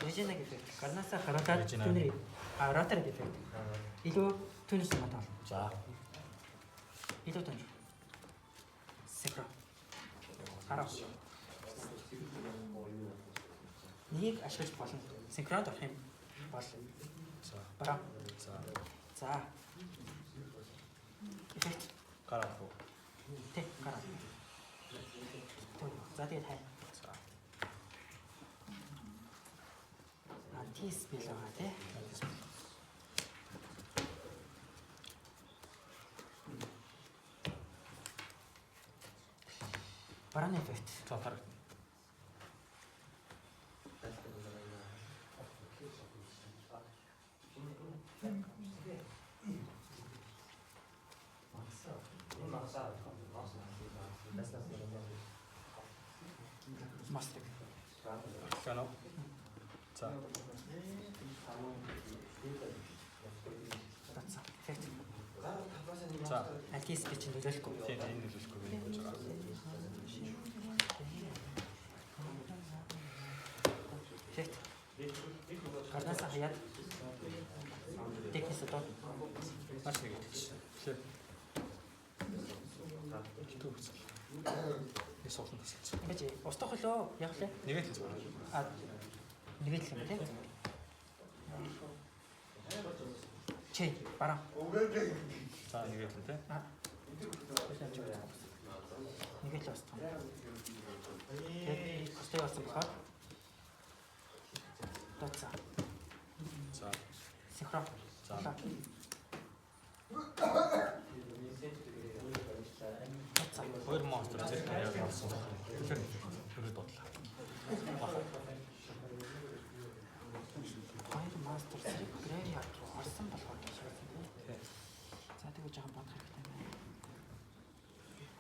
Regional effect. Карнаса харахад түнэр ротор effect. Илүү түнэс юм таа. За. Илүү түнэр. Сикро. Хараа. Нийг ашиглаж болно. Синхронд орох юм бол. За. Бараа. За. За. Effect. Гараа хөө. Тэ гараа. За тэгээд хай. За. Антис билээ тэ. Барааны effect. За тарах. Мастер. Канал. За. Татсан. Effect. За. Антис би чинь нөлөөлөхгүй. Тийм энэ нөлөөлөхгүй байж байгаа. Effect. Карнаса хаяад. Техник одоо Маш нэг хэлж. Шээ. Хитүү хэсэг. Эс олон тасалж. ингэж устгах хөлөө яг лээ. Нэгэ хэлж байна. А нэгэд л юм тийм. Чи бараа. За нэгэ л тий. Нэгэд л устгах. Тэгээд устгах болсон болохоор тооцоо. За. Синхрон. За. Хоёр монстр зэрэг яг болсон. Тэгэхээр хөрөд бодлоо. Хоёр мастер зэрэг грэвиар орсон болохоор шийдсэн тийм. За тэгвэл жоохон бодох хэрэгтэй байна.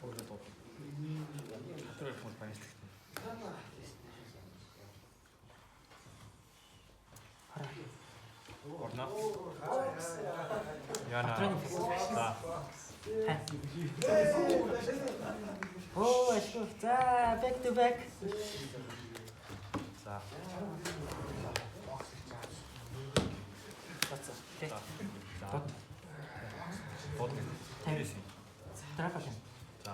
Хөрөд бодлоо. Хатар их байна шүү дээ. Хараа. Орно. Яна. За. Оо, ашгүй. За, back to back. За. Тооцоо. Тэ. За. Бод. Бодлоо. Тэрээс. Трапал. За.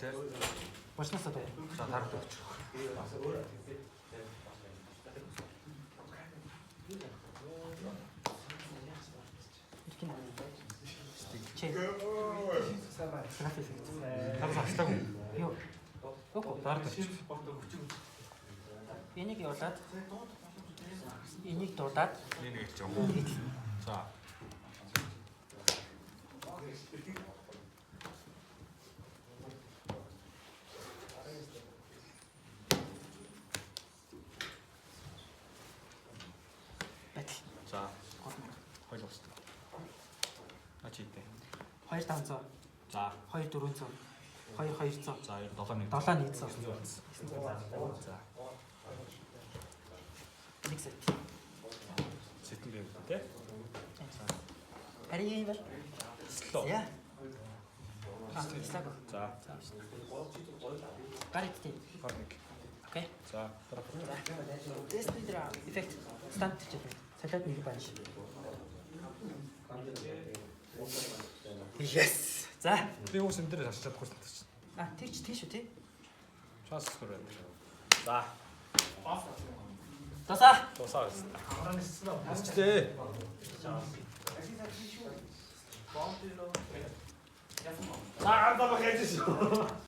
Яг үлээ. Бочноос одоо. За тарах өгч. Иркэн. Чи. Трафик. Тарах ахтаг. Юу? Око. Тарах өгч. Энийг явуулаад энийг дуудаад Нэг хэлж байгаа. За. байтал. За. Хойл устдаг. Ачитэй. 2500, За. 2400, 2200, За 7-1. 7100. За. Нэг сет. Сэтэн бий тий. Ари бол. Слоо. Яа. Слаг. За. Гариттэй. Гарник. Окей. За. Тарах. Тест дра эффект стант чип. Салат нэг байна шүү. Yes. За. Би уус энэ дээр харч чадахгүй шүү. А тийч тийш үү тий. Чаас скор байна. За. Тасаа. Тусаа. Хэвчтэй. За андаа бахаж шүү.